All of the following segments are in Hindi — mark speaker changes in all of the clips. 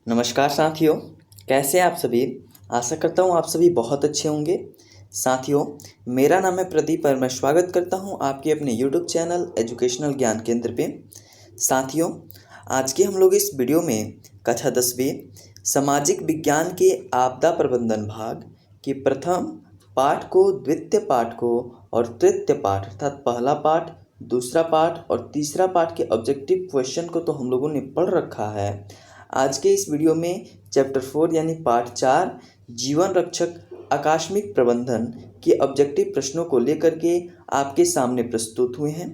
Speaker 1: नमस्कार साथियों, कैसे हैं आप सभी। आशा करता हूँ आप सभी बहुत अच्छे होंगे। साथियों, मेरा नाम है प्रदीप और मैं स्वागत करता हूँ आपके अपने यूट्यूब चैनल एजुकेशनल ज्ञान केंद्र पे। साथियों, आज के हम लोग इस वीडियो में कक्षा 10वीं सामाजिक विज्ञान के आपदा प्रबंधन भाग के प्रथम पाठ को, द्वितीय पाठ को और तृतीय पाठ अर्थात पहला पाठ, दूसरा पाठ और तीसरा पाठ के ऑब्जेक्टिव क्वेश्चन को तो हम लोगों ने पढ़ रखा है। आज के इस वीडियो में चैप्टर 4 यानी पार्ट 4 जीवन रक्षक आकस्मिक प्रबंधन के ऑब्जेक्टिव प्रश्नों को लेकर के आपके सामने प्रस्तुत हुए हैं।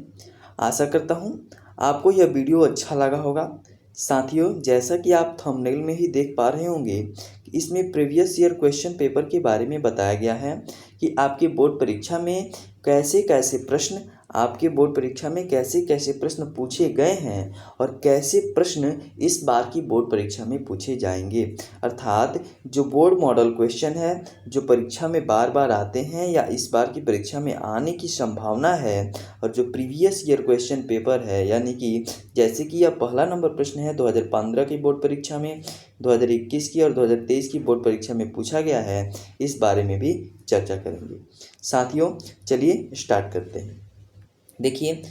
Speaker 1: आशा करता हूँ आपको यह वीडियो अच्छा लगा होगा। साथियों, जैसा कि आप थंबनेल में ही देख पा रहे होंगे कि इसमें प्रीवियस ईयर क्वेश्चन पेपर के बारे में बताया गया है कि आपके बोर्ड परीक्षा में कैसे कैसे प्रश्न पूछे गए हैं और कैसे प्रश्न इस बार की बोर्ड परीक्षा में पूछे जाएंगे। अर्थात जो बोर्ड मॉडल क्वेश्चन है, जो परीक्षा में बार बार आते हैं या इस बार की परीक्षा में आने की संभावना है, और जो प्रीवियस ईयर क्वेश्चन पेपर है यानी कि जैसे कि यह पहला नंबर प्रश्न है 2015 की बोर्ड परीक्षा में, 2021 की और 2023 की बोर्ड परीक्षा में पूछा गया है, इस बारे में भी चर्चा करेंगे। साथियों, चलिए स्टार्ट करते हैं। देखिए,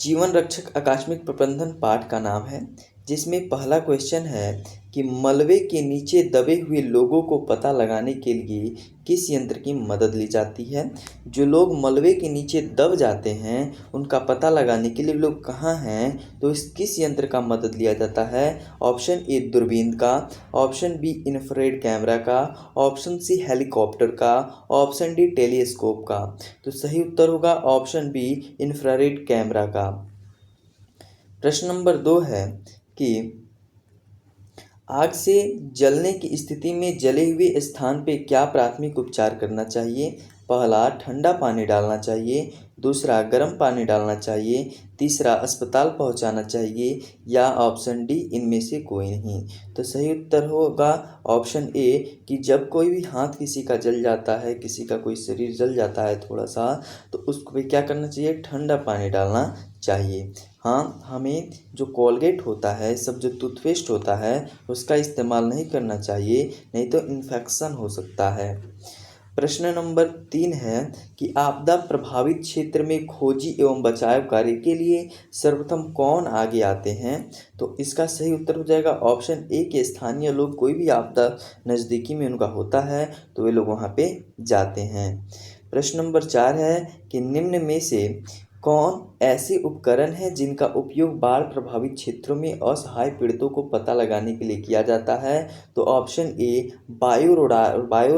Speaker 1: जीवन रक्षक आकस्मिक प्रबंधन पाठ का नाम है, जिसमें पहला क्वेश्चन है कि मलबे के नीचे दबे हुए लोगों को पता लगाने के लिए किस यंत्र की मदद ली जाती है। जो लोग मलबे के नीचे दब जाते हैं उनका पता लगाने के लिए लोग कहाँ हैं, तो इस किस यंत्र का मदद लिया जाता है। ऑप्शन ए दूरबीन का, ऑप्शन बी इंफ्रारेड कैमरा का, ऑप्शन सी हेलीकॉप्टर का, ऑप्शन डी टेलीस्कोप का। तो सही उत्तर होगा ऑप्शन बी इंफ्रारेड कैमरा का। प्रश्न नंबर 2 है कि आग से जलने की स्थिति में जले हुए स्थान पे क्या प्राथमिक उपचार करना चाहिए। पहला, ठंडा पानी डालना चाहिए, दूसरा गर्म पानी डालना चाहिए, तीसरा अस्पताल पहुंचाना चाहिए या ऑप्शन डी इनमें से कोई नहीं। तो सही उत्तर होगा ऑप्शन ए कि जब कोई भी हाथ किसी का जल जाता है, किसी का कोई शरीर जल जाता है थोड़ा सा, तो उसको पे क्या करना चाहिए, ठंडा पानी डालना चाहिए। हाँ, हमें जो कोलगेट होता है, सब जो टूथपेस्ट होता है उसका इस्तेमाल नहीं करना चाहिए, नहीं तो इन्फेक्शन हो सकता है। प्रश्न नंबर 3 है कि आपदा प्रभावित क्षेत्र में खोजी एवं बचाव कार्य के लिए सर्वप्रथम कौन आगे आते हैं। तो इसका सही उत्तर हो जाएगा ऑप्शन ए के स्थानीय लोग। कोई भी आपदा नज़दीकी में उनका होता है तो वे लोग वहाँ पे जाते हैं। प्रश्न नंबर 4 है कि निम्न में से कौन ऐसे उपकरण हैं जिनका उपयोग बाढ़ प्रभावित क्षेत्रों में असहाय पीड़ितों को पता लगाने के लिए किया जाता है। तो ऑप्शन ए बायो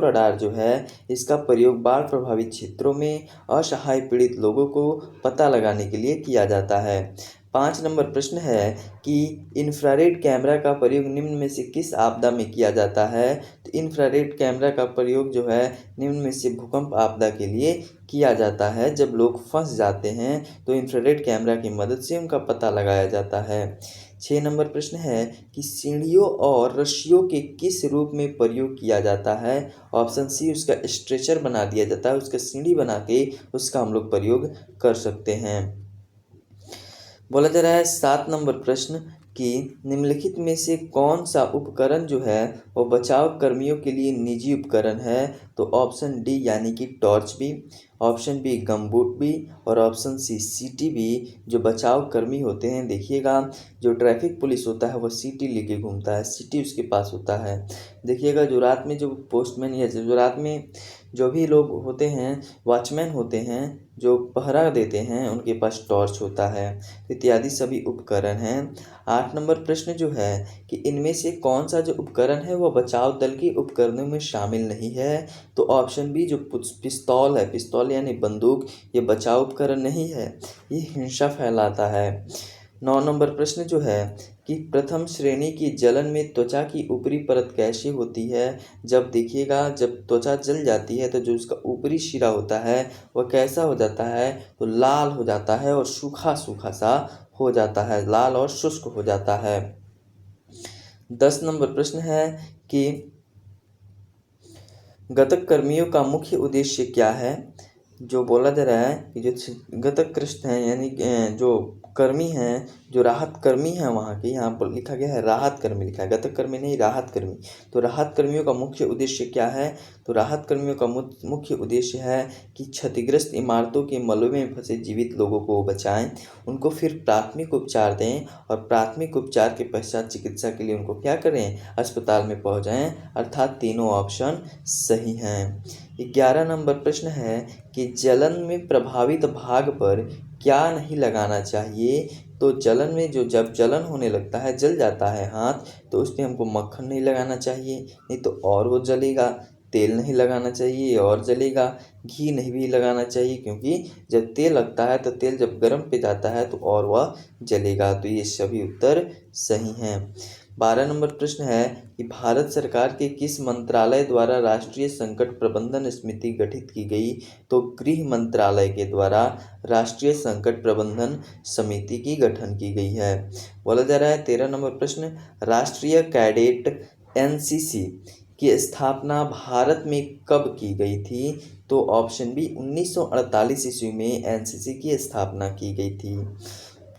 Speaker 1: रडार जो है, इसका प्रयोग बाढ़ प्रभावित क्षेत्रों में असहाय पीड़ित लोगों को पता लगाने के लिए किया जाता है। 5 नंबर प्रश्न है कि इंफ्रारेड कैमरा का प्रयोग निम्न में से किस आपदा में किया जाता है। तो इंफ्रारेड कैमरा का प्रयोग जो है निम्न में से भूकंप आपदा के लिए किया जाता है। जब लोग फंस जाते हैं तो इंफ्रारेड कैमरा की मदद से उनका पता लगाया जाता है। 6 नंबर प्रश्न है कि सीढ़ियों और रस्सियों के किस रूप में प्रयोग किया जाता है। ऑप्शन सी, उसका स्ट्रेचर बना दिया जाता है, उसका सीढ़ी बना के उसका हम लोग प्रयोग कर सकते हैं। बोला जा रहा है 7 नंबर प्रश्न कि निम्नलिखित में से कौन सा उपकरण जो है वो बचाव कर्मियों के लिए निजी उपकरण है। तो ऑप्शन डी यानी कि टॉर्च भी, ऑप्शन बी गमबूट भी और ऑप्शन सी सीटी भी। जो बचाव कर्मी होते हैं, देखिएगा जो ट्रैफिक पुलिस होता है वो सीटी लेके घूमता है, सीटी उसके पास होता है। देखिएगा जो रात में जो पोस्टमैन या जो रात में जो भी लोग होते हैं, वॉचमैन होते हैं जो पहरा देते हैं, उनके पास टॉर्च होता है। इत्यादि सभी उपकरण हैं। 8 नंबर प्रश्न जो है कि इनमें से कौन सा जो उपकरण है वह बचाव दल के उपकरणों में शामिल नहीं है। तो ऑप्शन बी जो पिस्तौल है, पिस्तौल यानी बंदूक, ये बचाव उपकरण नहीं है, ये हिंसा फैलाता है। 9 नंबर प्रश्न जो है कि प्रथम श्रेणी की जलन में त्वचा की ऊपरी परत कैसी होती है। जब देखिएगा जब त्वचा जल जाती है तो जो उसका ऊपरी सिरा होता है वह कैसा हो जाता है, तो लाल हो जाता है और सूखा सूखा सा हो जाता है, लाल और शुष्क हो जाता है। 10 नंबर प्रश्न है कि घटक कर्मियों का मुख्य उद्देश्य क्या है। जो बोला जा रहा है कि जो घटकग्रस्त हैं यानी जो कर्मी हैं, जो राहत कर्मी हैं वहाँ के, यहाँ पर लिखा गया है राहत कर्मी लिखा है, गतक कर्मी नहीं, राहत कर्मी। तो राहत कर्मियों का मुख्य उद्देश्य क्या है? तो राहत कर्मियों का मुख्य उद्देश्य है कि क्षतिग्रस्त इमारतों के मलबे में फंसे जीवित लोगों को बचाएं, उनको फिर प्राथमिक उपचार दें और प्राथमिक उपचार के पश्चात चिकित्सा के लिए उनको क्या करें? अस्पताल में पहुँचाएँ। अर्थात तीनों ऑप्शन सही हैं। 11 नंबर प्रश्न है कि जलन में प्रभावित भाग पर क्या नहीं लगाना चाहिए? तो जलन में जब जलन होने लगता है, जल जाता है हाथ, तो उस पर हमको मक्खन नहीं लगाना चाहिए, नहीं तो और वो जलेगा। तेल नहीं लगाना चाहिए और जलेगा। घी नहीं भी लगाना चाहिए, क्योंकि जब तेल लगता है तो तेल जब गर्म पे जाता है तो और वह जलेगा। तो ये सभी उत्तर सही हैं। 12 नंबर प्रश्न है कि भारत सरकार के किस मंत्रालय द्वारा राष्ट्रीय संकट प्रबंधन समिति गठित की गई? तो गृह मंत्रालय के द्वारा राष्ट्रीय संकट प्रबंधन समिति की गठन की गई है। बोला जा रहा है 13 नंबर प्रश्न, राष्ट्रीय कैडेट एनसीसी की स्थापना भारत में कब की गई थी? तो ऑप्शन बी 1948 ईस्वी में एनसीसी की स्थापना की गई थी।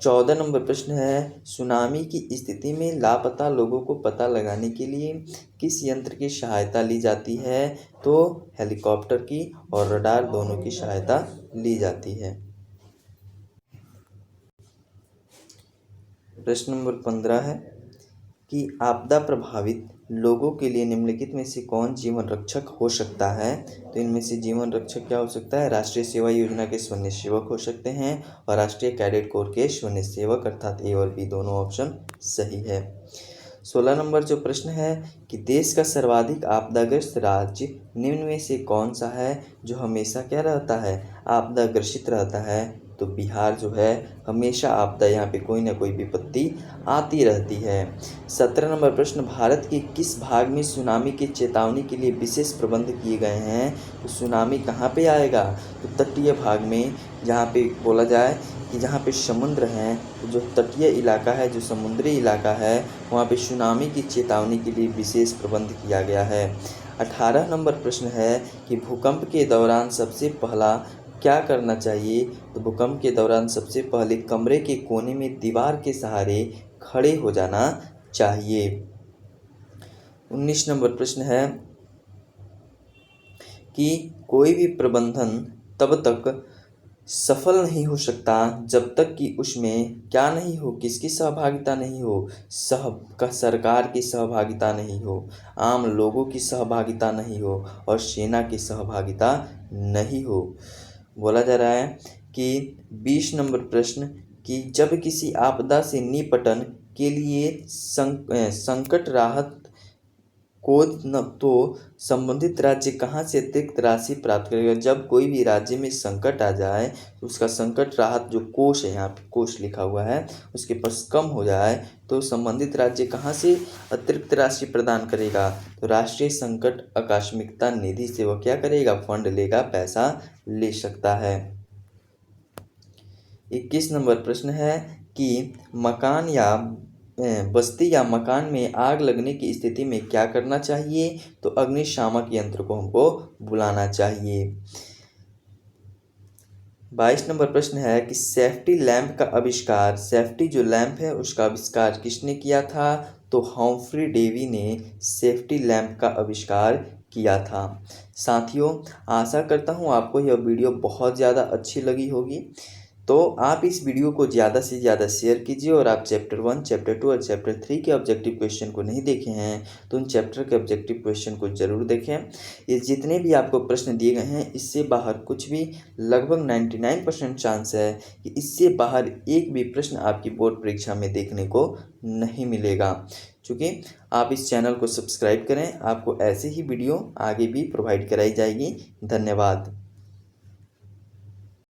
Speaker 1: 14 नंबर प्रश्न है, सुनामी की स्थिति में लापता लोगों को पता लगाने के लिए किस यंत्र की सहायता ली जाती है? तो हेलीकॉप्टर की और रडार दोनों की सहायता ली जाती है। प्रश्न नंबर 15 है कि आपदा प्रभावित लोगों के लिए निम्नलिखित में से कौन जीवन रक्षक हो सकता है? तो इनमें से जीवन रक्षक क्या हो सकता है? राष्ट्रीय सेवा योजना के स्वयं सेवक हो सकते हैं और राष्ट्रीय कैडेट कोर के स्वयं सेवक, अर्थात ए और बी दोनों ऑप्शन सही है। 16 नंबर जो प्रश्न है कि देश का सर्वाधिक आपदाग्रस्त राज्य निम्न में से कौन सा है जो हमेशा क्या रहता है? आपदाग्रसित रहता है। तो बिहार जो है हमेशा आपदा, यहाँ पे कोई ना कोई विपत्ति आती रहती है। 17 नंबर प्रश्न, भारत के किस भाग में सुनामी की चेतावनी के लिए विशेष प्रबंध किए गए हैं? तो सुनामी कहाँ पे आएगा? तो तटीय भाग में, जहाँ पे बोला जाए कि जहाँ पे समुद्र हैं, तो जो तटीय इलाका है, जो समुद्री इलाका है, वहाँ पे सुनामी की चेतावनी के लिए विशेष प्रबंध किया गया है। 18 नंबर प्रश्न है कि भूकंप के दौरान सबसे पहला क्या करना चाहिए? तो भूकंप के दौरान सबसे पहले कमरे के कोने में दीवार के सहारे खड़े हो जाना चाहिए। 19 नंबर प्रश्न है कि कोई भी प्रबंधन तब तक सफल नहीं हो सकता जब तक कि उसमें क्या नहीं हो, किसकी सहभागिता नहीं हो? सरकार की सहभागिता नहीं हो, आम लोगों की सहभागिता नहीं हो और सेना की सहभागिता नहीं हो। बोला जा रहा है कि 20 नंबर प्रश्न कि जब किसी आपदा से निपटन के लिए संकट राहत कोष न तो संबंधित राज्य कहाँ से अतिरिक्त राशि प्राप्त करेगा? जब कोई भी राज्य में संकट आ जाए तो उसका संकट राहत जो कोष है, यहाँ पे कोष लिखा हुआ है, उसके पास कम हो जाए तो संबंधित राज्य कहाँ से अतिरिक्त राशि प्रदान करेगा? तो राष्ट्रीय संकट आकस्मिकता निधि से वह क्या करेगा? फंड लेगा, पैसा ले सकता है। 21 नंबर प्रश्न है कि मकान या बस्ती या मकान में आग लगने की स्थिति में क्या करना चाहिए? तो अग्निशामक यंत्र को हमको बुलाना चाहिए। 22 नंबर प्रश्न है कि सेफ्टी लैंप का आविष्कार, सेफ्टी जो लैंप है उसका आविष्कार किसने किया था? तो हम्फ्री डेवी ने सेफ्टी लैंप का आविष्कार किया था। साथियों, आशा करता हूँ आपको यह वीडियो बहुत ज़्यादा अच्छी लगी होगी। तो आप इस वीडियो को ज़्यादा से ज़्यादा शेयर कीजिए और आप चैप्टर 1, चैप्टर 2 और चैप्टर 3 के ऑब्जेक्टिव क्वेश्चन को नहीं देखे हैं तो उन चैप्टर के ऑब्जेक्टिव क्वेश्चन को ज़रूर देखें। ये जितने भी आपको प्रश्न दिए गए हैं इससे बाहर कुछ भी, लगभग 99% चांस है कि इससे बाहर एक भी प्रश्न आपकी बोर्ड परीक्षा में देखने को नहीं मिलेगा। चूँकि आप इस चैनल को सब्सक्राइब करें, आपको ऐसे ही वीडियो आगे भी प्रोवाइड कराई जाएगी। धन्यवाद।